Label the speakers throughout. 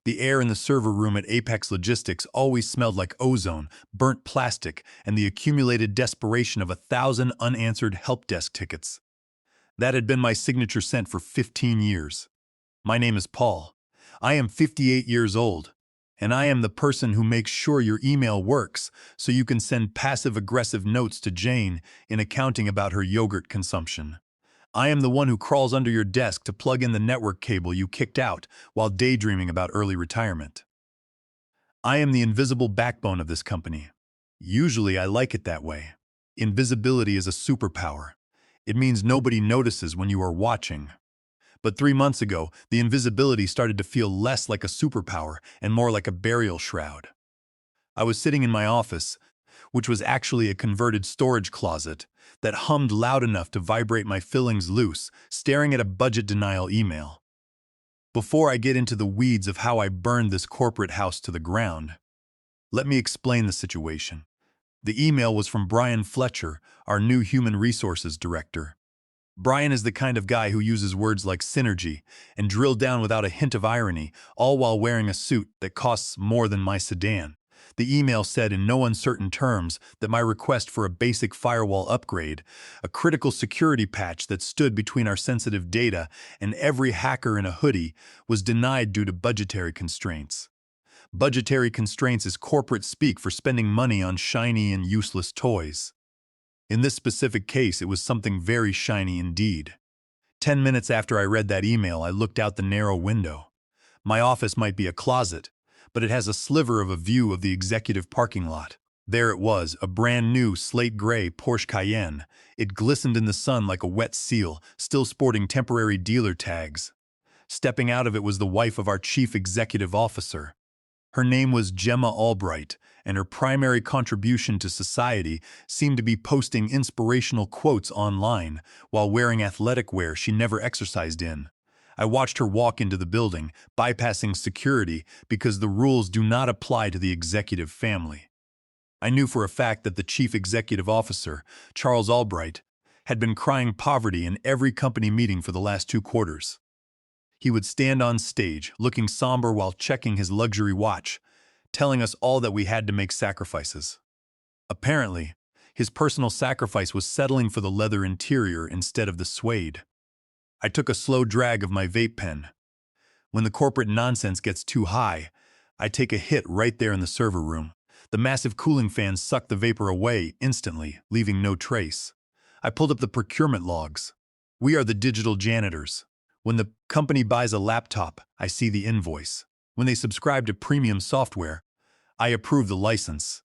Speaker 1: The air in the server room at Apex Logistics always smelled like ozone, burnt plastic, and the accumulated desperation of 1,000 unanswered help desk tickets. That had been my signature scent for 15 years. My name is Paul. I am 58 years old, and I am the person who makes sure your email works so you can send passive-aggressive notes to Jane in accounting about her yogurt consumption. I am the one who crawls under your desk to plug in the network cable you kicked out while daydreaming about early retirement. I am the invisible backbone of this company. Usually I like it that way. Invisibility is a superpower. It means nobody notices when you are watching. But 3 months ago, the invisibility started to feel less like a superpower and more like a burial shroud. I was sitting in my office, which was actually a converted storage closet, that hummed loud enough to vibrate my fillings loose, staring at a budget denial email. Before I get into the weeds of how I burned this corporate house to the ground, let me explain the situation. The email was from Brian Fletcher, our new human resources director. Brian is the kind of guy who uses words like synergy and drill down without a hint of irony, all while wearing a suit that costs more than my sedan. The email said in no uncertain terms that my request for a basic firewall upgrade, a critical security patch that stood between our sensitive data and every hacker in a hoodie, was denied due to budgetary constraints. Budgetary constraints is corporate speak for spending money on shiny and useless toys. In this specific case, it was something very shiny indeed. 10 minutes after I read that email, I looked out the narrow window. My office might be a closet, but it has a sliver of a view of the executive parking lot. There it was, a brand new slate gray Porsche Cayenne. It glistened in the sun like a wet seal, still sporting temporary dealer tags. Stepping out of it was the wife of our chief executive officer. Her name was Gemma Albright, and her primary contribution to society seemed to be posting inspirational quotes online while wearing athletic wear she never exercised in. I watched her walk into the building, bypassing security because the rules do not apply to the executive family. I knew for a fact that the chief executive officer, Charles Albright, had been crying poverty in every company meeting for the last 2 quarters. He would stand on stage, looking somber while checking his luxury watch, telling us all that we had to make sacrifices. Apparently, his personal sacrifice was settling for the leather interior instead of the suede. I took a slow drag of my vape pen. When the corporate nonsense gets too high, I take a hit right there in the server room. The massive cooling fans suck the vapor away instantly, leaving no trace. I pulled up the procurement logs. We are the digital janitors. When the company buys a laptop, I see the invoice. When they subscribe to premium software, I approve the license.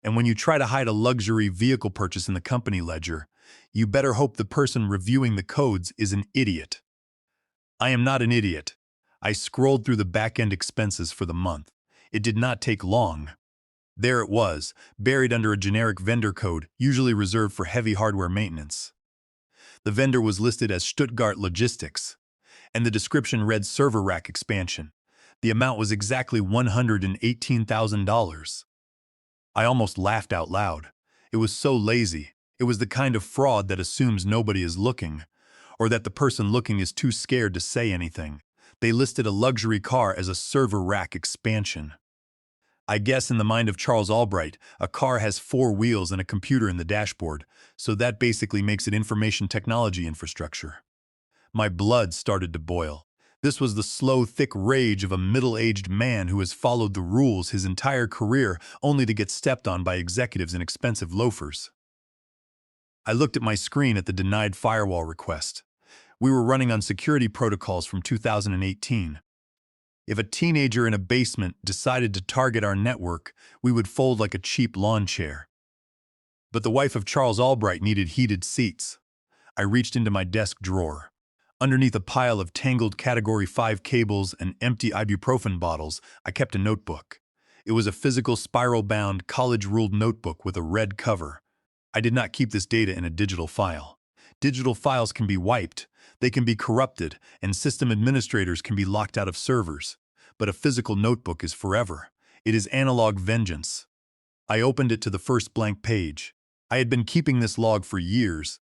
Speaker 1: And when you try to hide a luxury vehicle purchase in the company ledger, you better hope the person reviewing the codes is an idiot. I am not an idiot. I scrolled through the back-end expenses for the month. It did not take long. There it was, buried under a generic vendor code, usually reserved for heavy hardware maintenance. The vendor was listed as Stuttgart Logistics, and the description read server rack expansion. The amount was exactly $118,000. I almost laughed out loud. It was so lazy. It was the kind of fraud that assumes nobody is looking, or that the person looking is too scared to say anything. They listed a luxury car as a server rack expansion. I guess in the mind of Charles Albright, a car has 4 wheels and a computer in the dashboard, so that basically makes it information technology infrastructure. My blood started to boil. This was the slow, thick rage of a middle-aged man who has followed the rules his entire career only to get stepped on by executives and expensive loafers. I looked at my screen at the denied firewall request. We were running on security protocols from 2018. If a teenager in a basement decided to target our network, we would fold like a cheap lawn chair. But the wife of Charles Albright needed heated seats. I reached into my desk drawer. Underneath a pile of tangled Category 5 cables and empty ibuprofen bottles, I kept a notebook. It was a physical spiral-bound, college-ruled notebook with a red cover. I did not keep this data in a digital file. Digital files can be wiped, they can be corrupted, and system administrators can be locked out of servers. But a physical notebook is forever. It is analog vengeance. I opened it to the first blank page. I had been keeping this log for years,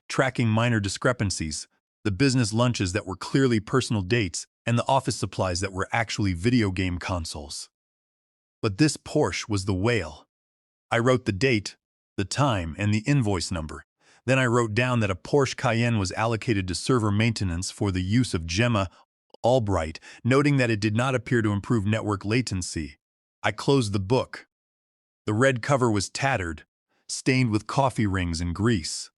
Speaker 1: tracking minor discrepancies, the business lunches that were clearly personal dates, and the office supplies that were actually video game consoles. But this Porsche was the whale. I wrote the date, the time, and the invoice number. Then I wrote down that a Porsche Cayenne was allocated to server maintenance for the use of Gemma Albright, noting that it did not appear to improve network latency. I closed the book. The red cover was tattered, stained with coffee rings and grease.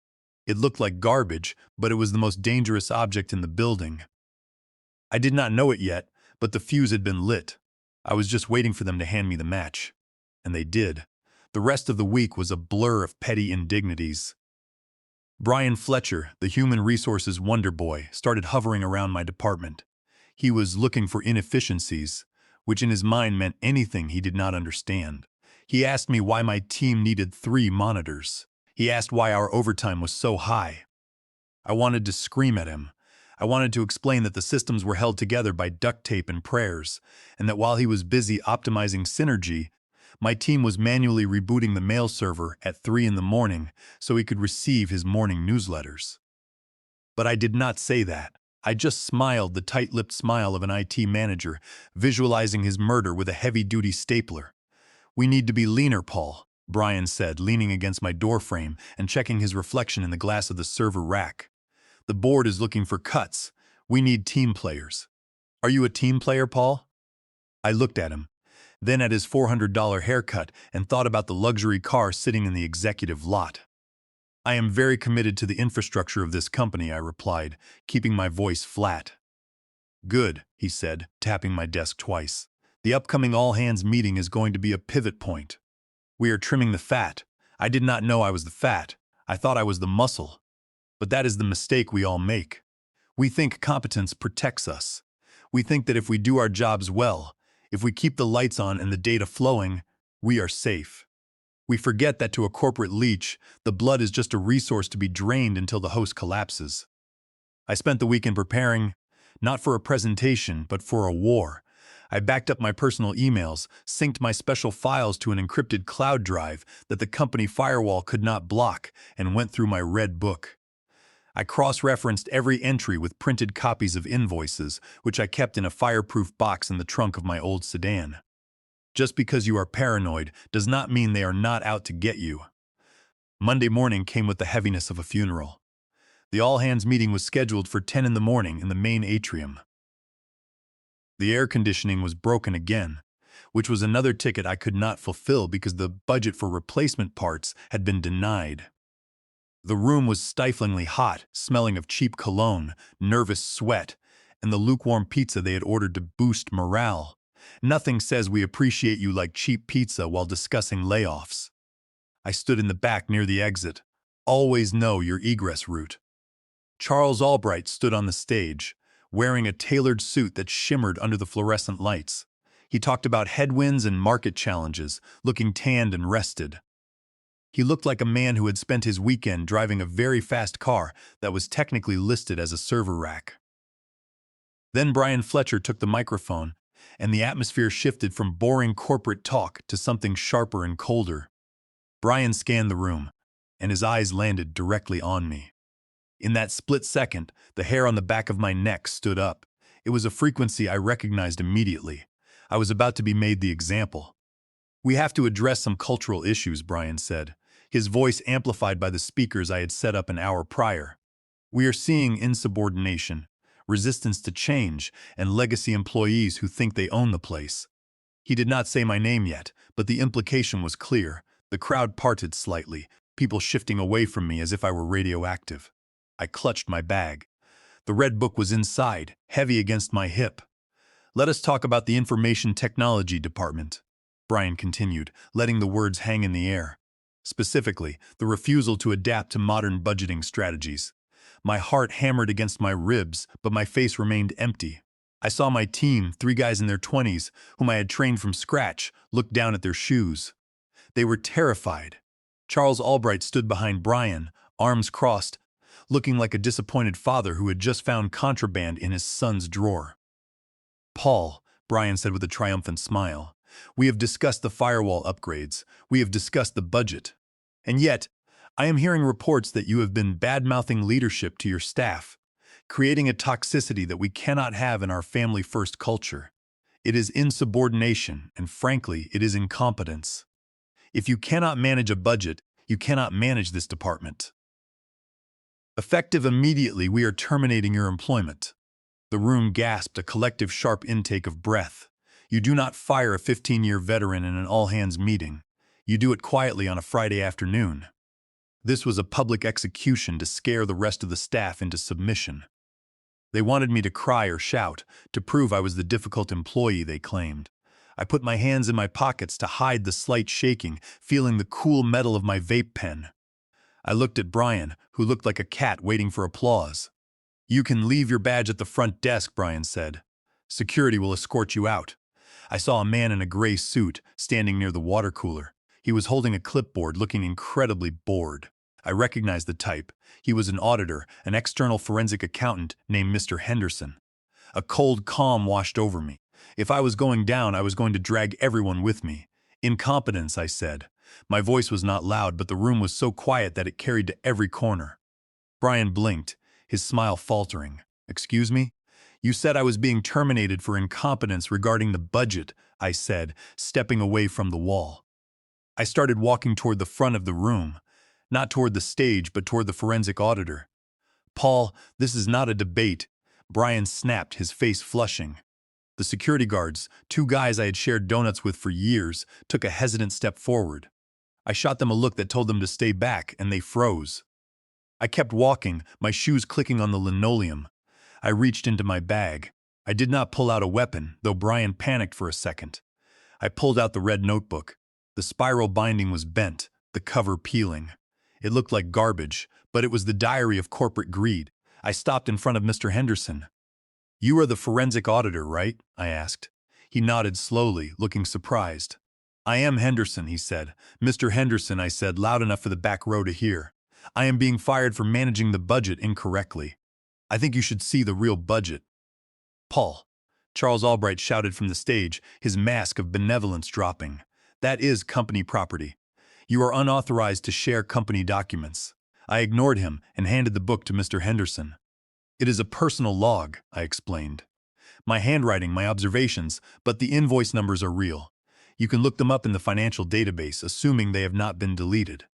Speaker 1: It looked like garbage, but it was the most dangerous object in the building. I did not know it yet, but the fuse had been lit. I was just waiting for them to hand me the match. And they did. The rest of the week was a blur of petty indignities. Brian Fletcher, the human resources wonder boy, started hovering around my department. He was looking for inefficiencies, which in his mind meant anything he did not understand. He asked me why my team needed 3 monitors. He asked why our overtime was so high. I wanted to scream at him. I wanted to explain that the systems were held together by duct tape and prayers, and that while he was busy optimizing synergy, my team was manually rebooting the mail server at 3 in the morning so he could receive his morning newsletters. But I did not say that. I just smiled the tight-lipped smile of an IT manager, visualizing his murder with a heavy-duty stapler. "We need to be leaner, Paul," Brian said, leaning against my doorframe and checking his reflection in the glass of the server rack. "The board is looking for cuts. We need team players." "Are you a team player, Paul?" I looked at him, then at his $400 haircut, and thought about the luxury car sitting in the executive lot. "I am very committed to the infrastructure of this company," I replied, keeping my voice flat. "Good," he said, tapping my desk twice. "The upcoming all-hands meeting is going to be a pivot point. We are trimming the fat. I did not know I was the fat. I thought I was the muscle. But that is the mistake we all make. We think competence protects us. We think that if we do our jobs well, if we keep the lights on and the data flowing, we are safe. We forget that to a corporate leech, the blood is just a resource to be drained until the host collapses." I spent the weekend preparing, not for a presentation, but for a war. I backed up my personal emails, synced my special files to an encrypted cloud drive that the company firewall could not block, and went through my red book. I cross-referenced every entry with printed copies of invoices, which I kept in a fireproof box in the trunk of my old sedan. Just because you are paranoid does not mean they are not out to get you. Monday morning came with the heaviness of a funeral. The all-hands meeting was scheduled for 10 in the morning in the main atrium. The air conditioning was broken again, which was another ticket I could not fulfill because the budget for replacement parts had been denied. The room was stiflingly hot, smelling of cheap cologne, nervous sweat, and the lukewarm pizza they had ordered to boost morale. Nothing says we appreciate you like cheap pizza while discussing layoffs. I stood in the back near the exit. Always know your egress route. Charles Albright stood on the stage, wearing a tailored suit that shimmered under the fluorescent lights. He talked about headwinds and market challenges, looking tanned and rested. He looked like a man who had spent his weekend driving a very fast car that was technically listed as a server rack. Then Brian Fletcher took the microphone, and the atmosphere shifted from boring corporate talk to something sharper and colder. Brian scanned the room, and his eyes landed directly on me. In that split second, the hair on the back of my neck stood up. It was a frequency I recognized immediately. I was about to be made the example. "We have to address some cultural issues," Brian said, his voice amplified by the speakers I had set up an hour prior. "We are seeing insubordination, resistance to change, and legacy employees who think they own the place." He did not say my name yet, but the implication was clear. The crowd parted slightly, people shifting away from me as if I were radioactive. I clutched my bag. The red book was inside, heavy against my hip. "Let us talk about the information technology department," Brian continued, letting the words hang in the air. Specifically, the refusal to adapt to modern budgeting strategies. My heart hammered against my ribs, but my face remained empty. I saw my team, 3 guys in their 20s, whom I had trained from scratch, look down at their shoes. They were terrified. Charles Albright stood behind Brian, arms crossed, looking like a disappointed father who had just found contraband in his son's drawer. "Paul," Brian said with a triumphant smile, "we have discussed the firewall upgrades. We have discussed the budget. And yet, I am hearing reports that you have been bad-mouthing leadership to your staff. creating a toxicity that we cannot have in our family-first culture. It is insubordination, and frankly, it is incompetence. If you cannot manage a budget, you cannot manage this department. Effective immediately, we are terminating your employment. The room gasped, a collective sharp intake of breath. You do not fire a 15-year veteran in an all-hands meeting. You do it quietly on a Friday afternoon. This was a public execution to scare the rest of the staff into submission. They wanted me to cry or shout, to prove I was the difficult employee they claimed. I put my hands in my pockets to hide the slight shaking, feeling the cool metal of my vape pen. I looked at Brian, who looked like a cat waiting for applause. "You can leave your badge at the front desk," Brian said. "Security will escort you out." I saw a man in a gray suit standing near the water cooler. He was holding a clipboard, looking incredibly bored. I recognized the type. He was an auditor, an external forensic accountant named Mr. Henderson. A cold calm washed over me. If I was going down, I was going to drag everyone with me. "Incompetence," I said. My voice was not loud, but the room was so quiet that it carried to every corner. Brian blinked, his smile faltering. "Excuse me? You said I was being terminated for incompetence regarding the budget," I said, stepping away from the wall. I started walking toward the front of the room, not toward the stage, but toward the forensic auditor. "Paul, this is not a debate," Brian snapped, his face flushing. The security guards, two guys I had shared donuts with for years, took a hesitant step forward. I shot them a look that told them to stay back, and they froze. I kept walking, my shoes clicking on the linoleum. I reached into my bag. I did not pull out a weapon, though Brian panicked for a second. I pulled out the red notebook. The spiral binding was bent, the cover peeling. It looked like garbage, but it was the diary of corporate greed. I stopped in front of Mr. Henderson. "You are the forensic auditor, right?" I asked. He nodded slowly, looking surprised. "I am Henderson," he said. "Mr. Henderson," I said, loud enough for the back row to hear. "I am being fired for managing the budget incorrectly. I think you should see the real budget." "Paul," Charles Albright shouted from the stage, his mask of benevolence dropping. "That is company property. You are unauthorized to share company documents." I ignored him and handed the book to Mr. Henderson. "It is a personal log," I explained. "My handwriting, my observations, but the invoice numbers are real. You can look them up in the financial database, assuming they have not been deleted."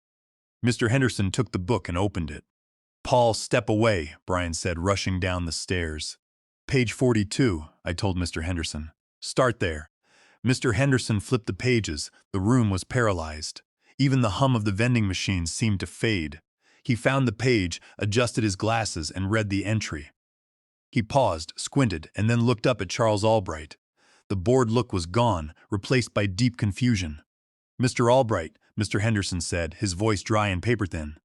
Speaker 1: Mr. Henderson took the book and opened it. "Paul, step away," Brian said, rushing down the stairs. "Page 42, I told Mr. Henderson. "Start there." Mr. Henderson flipped the pages. The room was paralyzed. Even the hum of the vending machines seemed to fade. He found the page, adjusted his glasses, and read the entry. He paused, squinted, and then looked up at Charles Albright. The bored look was gone, replaced by deep confusion. "Mr. Albright," Mr. Henderson said, his voice dry and paper-thin.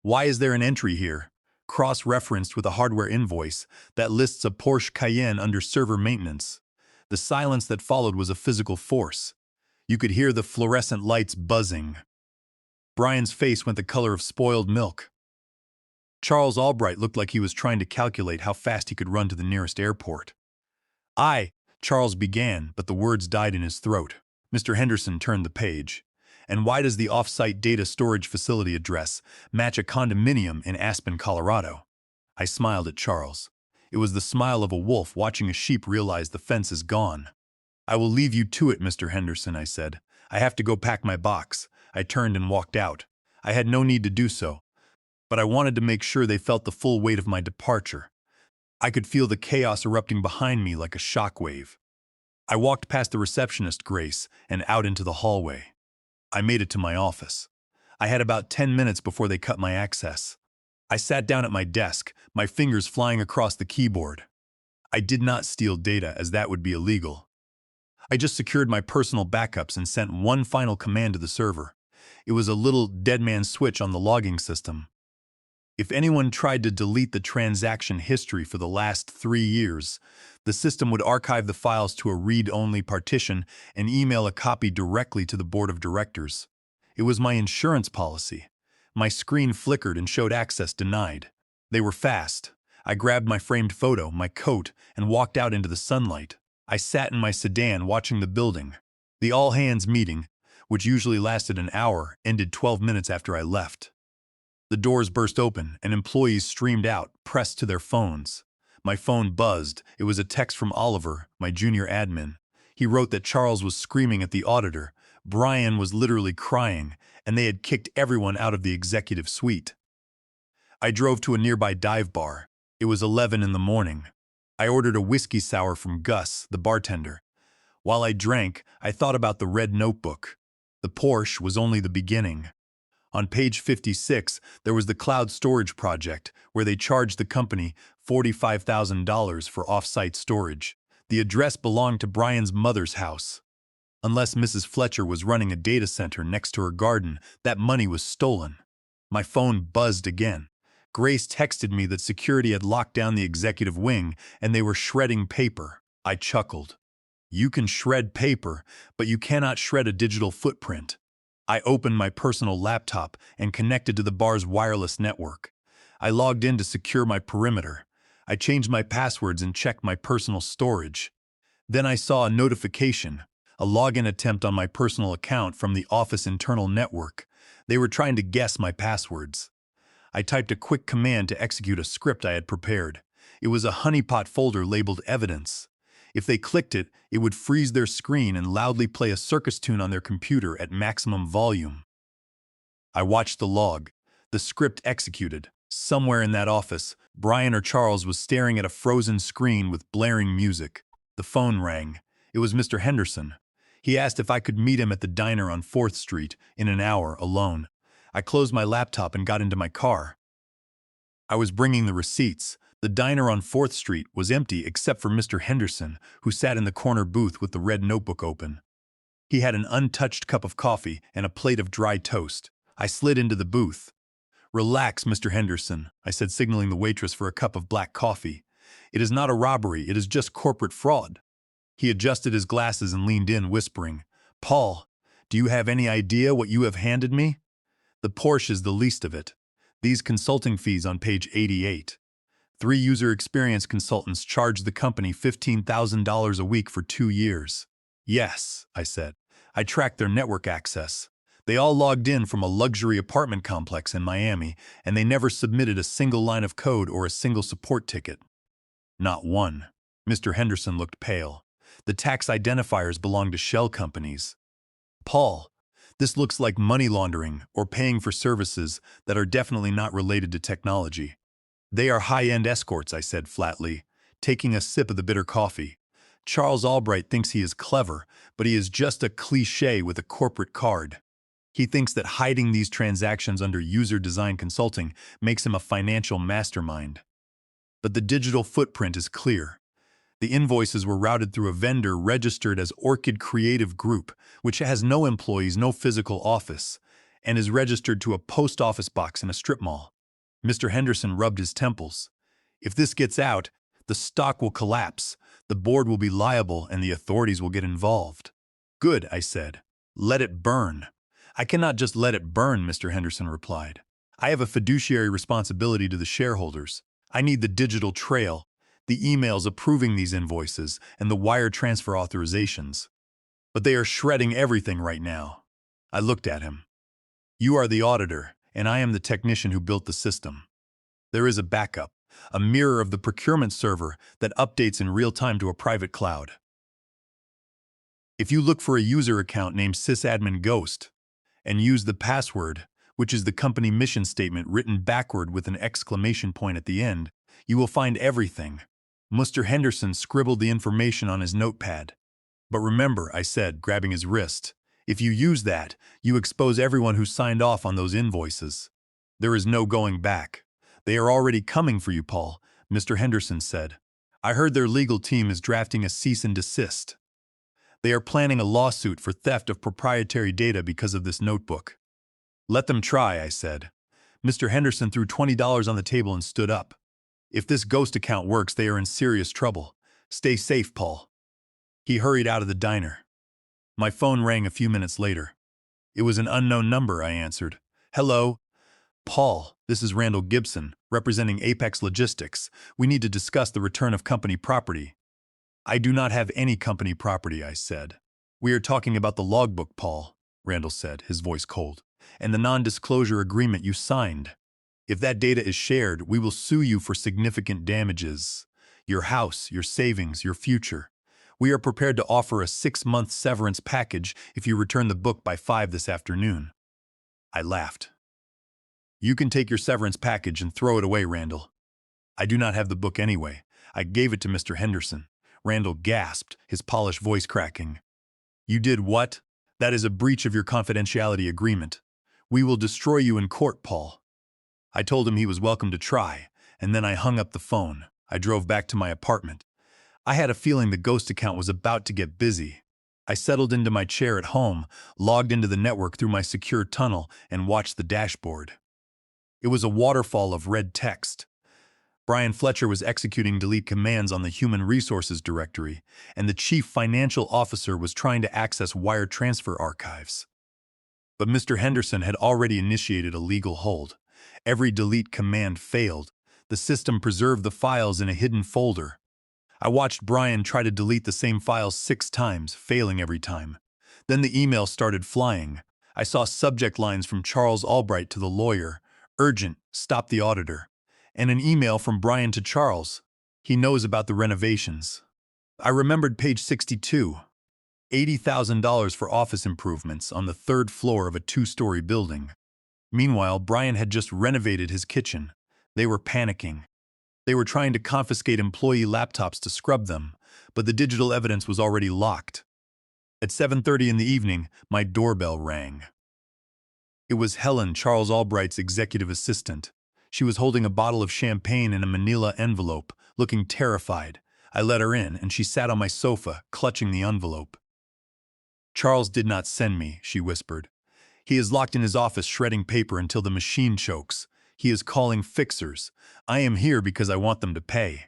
Speaker 1: "Why is there an entry here, cross-referenced with a hardware invoice, that lists a Porsche Cayenne under server maintenance?" The silence that followed was a physical force. You could hear the fluorescent lights buzzing. Brian's face went the color of spoiled milk. Charles Albright looked like he was trying to calculate how fast he could run to the nearest airport. Charles began, but the words died in his throat. Mr. Henderson turned the page. "And why does the off-site data storage facility address match a condominium in Aspen, Colorado?" I smiled at Charles. It was the smile of a wolf watching a sheep realize the fence is gone. "I will leave you to it, Mr. Henderson," I said. "I have to go pack my box." I turned and walked out. I had no need to do so, but I wanted to make sure they felt the full weight of my departure. I could feel the chaos erupting behind me like a shockwave. I walked past the receptionist, Grace, and out into the hallway. I made it to my office. I had about 10 minutes before they cut my access. I sat down at my desk, my fingers flying across the keyboard. I did not steal data, as that would be illegal. I just secured my personal backups and sent one final command to the server. It was a little dead man switch on the logging system. If anyone tried to delete the transaction history for the last 3 years, the system would archive the files to a read-only partition and email a copy directly to the board of directors. It was my insurance policy. My screen flickered and showed access denied. They were fast. I grabbed my framed photo, my coat, and walked out into the sunlight. I sat in my sedan watching the building. The all-hands meeting, which usually lasted an hour, ended 12 minutes after I left. The doors burst open, and employees streamed out, pressed to their phones. My phone buzzed. It was a text from Oliver, my junior admin. He wrote that Charles was screaming at the auditor. Brian was literally crying, and they had kicked everyone out of the executive suite. I drove to a nearby dive bar. It was 11 in the morning. I ordered a whiskey sour from Gus, the bartender. While I drank, I thought about the red notebook. The Porsche was only the beginning. On page 56, there was the cloud storage project, where they charged the company $45,000 for off-site storage. The address belonged to Brian's mother's house. Unless Mrs. Fletcher was running a data center next to her garden, that money was stolen. My phone buzzed again. Grace texted me that security had locked down the executive wing and they were shredding paper. I chuckled. You can shred paper, but you cannot shred a digital footprint. I opened my personal laptop and connected to the bar's wireless network. I logged in to secure my perimeter. I changed my passwords and checked my personal storage. Then I saw a notification, a login attempt on my personal account from the office internal network. They were trying to guess my passwords. I typed a quick command to execute a script I had prepared. It was a honeypot folder labeled Evidence. If they clicked it, it would freeze their screen and loudly play a circus tune on their computer at maximum volume. I watched the log. The script executed. Somewhere in that office, Brian or Charles was staring at a frozen screen with blaring music. The phone rang. It was Mr. Henderson. He asked if I could meet him at the diner on 4th Street in an hour alone. I closed my laptop and got into my car. I was bringing the receipts. The diner on 4th Street was empty except for Mr. Henderson, who sat in the corner booth with the red notebook open. He had an untouched cup of coffee and a plate of dry toast. I slid into the booth. "Relax, Mr. Henderson," I said, signaling the waitress for a cup of black coffee. "It is not a robbery, it is just corporate fraud." He adjusted his glasses and leaned in, whispering, "Paul, do you have any idea what you have handed me? The Porsche is the least of it. These consulting fees on page 88. 3 user experience consultants charged the company $15,000 a week for 2 years. "Yes," I said. "I tracked their network access. They all logged in from a luxury apartment complex in Miami, and they never submitted a single line of code or a single support ticket. Not one." Mr. Henderson looked pale. "The tax identifiers belong to shell companies. Paul, this looks like money laundering or paying for services that are definitely not related to technology." "They are high-end escorts," I said flatly, taking a sip of the bitter coffee. "Charles Albright thinks he is clever, but he is just a cliché with a corporate card. He thinks that hiding these transactions under user design consulting makes him a financial mastermind. But the digital footprint is clear. The invoices were routed through a vendor registered as Orchid Creative Group, which has no employees, no physical office, and is registered to a post office box in a strip mall." Mr. Henderson rubbed his temples. "If this gets out, the stock will collapse, the board will be liable, and the authorities will get involved." "Good," I said. "Let it burn." "I cannot just let it burn," Mr. Henderson replied. "I have a fiduciary responsibility to the shareholders. I need the digital trail, the emails approving these invoices, and the wire transfer authorizations. But they are shredding everything right now." I looked at him. "You are the auditor, and I am the technician who built the system. There is a backup, a mirror of the procurement server that updates in real time to a private cloud. If you look for a user account named sysadmin ghost and use the password, which is the company mission statement written backward with an exclamation point at the end, you will find everything." Mr. Henderson scribbled the information on his notepad. "But remember," I said, grabbing his wrist, "if you use that, you expose everyone who signed off on those invoices. There is no going back." "They are already coming for you, Paul," Mr. Henderson said. "I heard their legal team is drafting a cease and desist. They are planning a lawsuit for theft of proprietary data because of this notebook." "Let them try," I said. Mr. Henderson threw $20 on the table and stood up. "If this ghost account works, they are in serious trouble. Stay safe, Paul." He hurried out of the diner. My phone rang a few minutes later. It was an unknown number, I answered. "Hello? Paul, this is Randall Gibson, representing Apex Logistics. We need to discuss the return of company property." "I do not have any company property," I said. "We are talking about the logbook, Paul," Randall said, his voice cold, "and the non-disclosure agreement you signed." If that data is shared, we will sue you for significant damages. Your house, your savings, your future. We are prepared to offer a 6-month severance package if you return the book by 5 this afternoon. I laughed. You can take your severance package and throw it away, Randall. I do not have the book anyway. I gave it to Mr. Henderson. Randall gasped, his polished voice cracking. You did what? That is a breach of your confidentiality agreement. We will destroy you in court, Paul. I told him he was welcome to try, and then I hung up the phone. I drove back to my apartment. I had a feeling the ghost account was about to get busy. I settled into my chair at home, logged into the network through my secure tunnel, and watched the dashboard. It was a waterfall of red text. Brian Fletcher was executing delete commands on the Human Resources Directory, and the Chief Financial Officer was trying to access wire transfer archives. But Mr. Henderson had already initiated a legal hold. Every delete command failed. The system preserved the files in a hidden folder. I watched Brian try to delete the same files 6 times, failing every time. Then the email started flying. I saw subject lines from Charles Albright to the lawyer, urgent, stop the auditor, and an email from Brian to Charles. He knows about the renovations. I remembered page 62, $80,000 for office improvements on the 3rd floor of a 2-story building. Meanwhile, Brian had just renovated his kitchen. They were panicking. They were trying to confiscate employee laptops to scrub them, but the digital evidence was already locked. At 7:30 in the evening, my doorbell rang. It was Helen, Charles Albright's executive assistant. She was holding a bottle of champagne in a manila envelope, looking terrified. I let her in, and she sat on my sofa, clutching the envelope. Charles did not send me, she whispered. He is locked in his office shredding paper until the machine chokes. He is calling fixers. I am here because I want them to pay.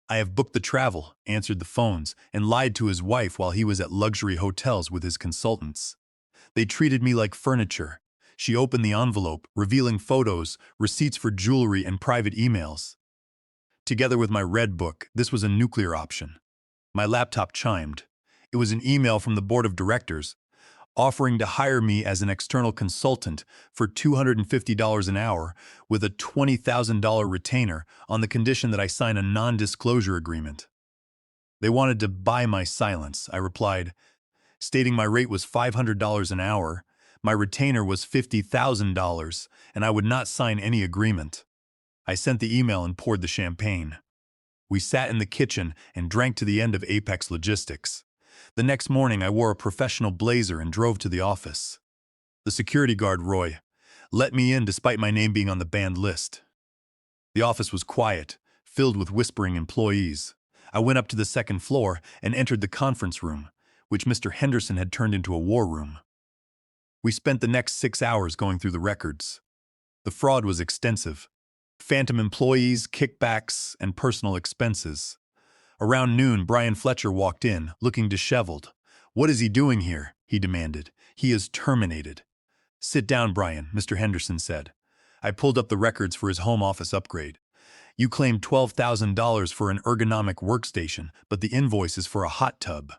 Speaker 1: I have booked the travel, answered the phones, and lied to his wife while he was at luxury hotels with his consultants. They treated me like furniture. She opened the envelope, revealing photos, receipts for jewelry, and private emails. Together with my red book, this was a nuclear option. My laptop chimed. It was an email from the board of directors, offering to hire me as an external consultant for $250 an hour with a $20,000 retainer on the condition that I sign a non-disclosure agreement. They wanted to buy my silence, I replied, stating my rate was $500 an hour, my retainer was $50,000, and I would not sign any agreement. I sent the email and poured the champagne. We sat in the kitchen and drank to the end of Apex Logistics. The next morning, I wore a professional blazer and drove to the office. The security guard, Roy, let me in despite my name being on the banned list. The office was quiet, filled with whispering employees. I went up to the 2nd floor and entered the conference room, which Mr. Henderson had turned into a war room. We spent the next 6 hours going through the records. The fraud was extensive. Phantom employees, kickbacks, and personal expenses. Around noon, Brian Fletcher walked in, looking disheveled. What is he doing here? He demanded. He is terminated. Sit down, Brian, Mr. Henderson said. I pulled up the records for his home office upgrade. You claimed $12,000 for an ergonomic workstation, but the invoice is for a hot tub.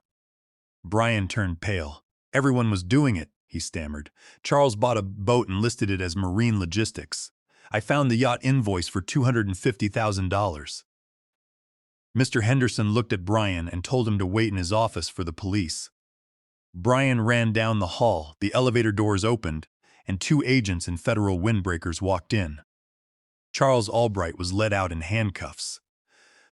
Speaker 1: Brian turned pale. Everyone was doing it, he stammered. Charles bought a boat and listed it as marine logistics. I found the yacht invoice for $250,000. Mr. Henderson looked at Brian and told him to wait in his office for the police. Brian ran down the hall, the elevator doors opened, and 2 agents in federal windbreakers walked in. Charles Albright was led out in handcuffs.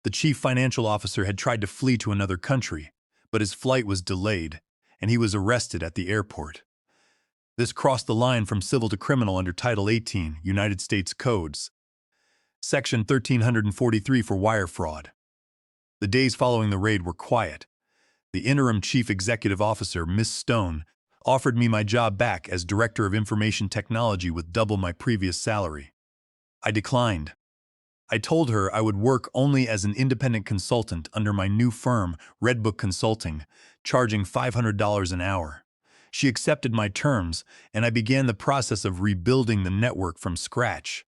Speaker 1: The chief financial officer had tried to flee to another country, but his flight was delayed, and he was arrested at the airport. This crossed the line from civil to criminal under Title 18, United States Codes, Section 1343 for wire fraud. The days following the raid were quiet. The interim chief executive officer, Miss Stone, offered me my job back as Director of Information Technology with double my previous salary. I declined. I told her I would work only as an independent consultant under my new firm, Red Book Consulting, charging $500 an hour. She accepted my terms, and I began the process of rebuilding the network from scratch.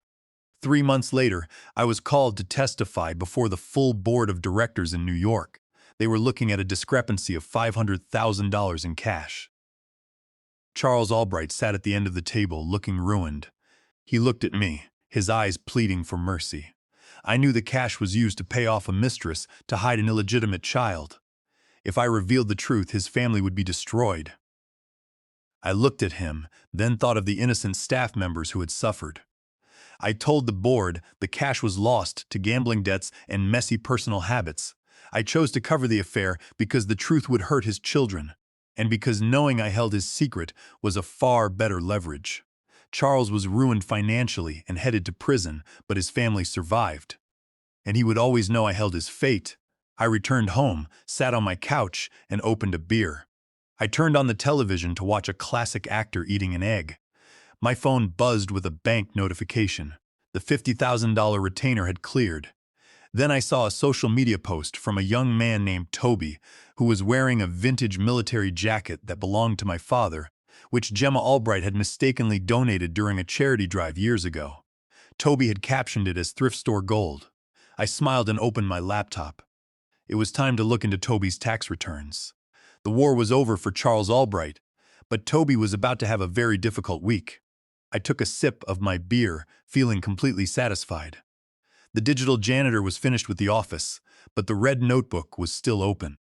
Speaker 1: 3 months later, I was called to testify before the full board of directors in New York. They were looking at a discrepancy of $500,000 in cash. Charles Albright sat at the end of the table, looking ruined. He looked at me, his eyes pleading for mercy. I knew the cash was used to pay off a mistress to hide an illegitimate child. If I revealed the truth, his family would be destroyed. I looked at him, then thought of the innocent staff members who had suffered. I told the board the cash was lost to gambling debts and messy personal habits. I chose to cover the affair because the truth would hurt his children, and because knowing I held his secret was a far better leverage. Charles was ruined financially and headed to prison, but his family survived. And he would always know I held his fate. I returned home, sat on my couch, and opened a beer. I turned on the television to watch a classic actor eating an egg. My phone buzzed with a bank notification. The $50,000 retainer had cleared. Then I saw a social media post from a young man named Toby, who was wearing a vintage military jacket that belonged to my father, which Gemma Albright had mistakenly donated during a charity drive years ago. Toby had captioned it as thrift store gold. I smiled and opened my laptop. It was time to look into Toby's tax returns. The war was over for Charles Albright, but Toby was about to have a very difficult week. I took a sip of my beer, feeling completely satisfied. The digital janitor was finished with the office, but the red notebook was still open.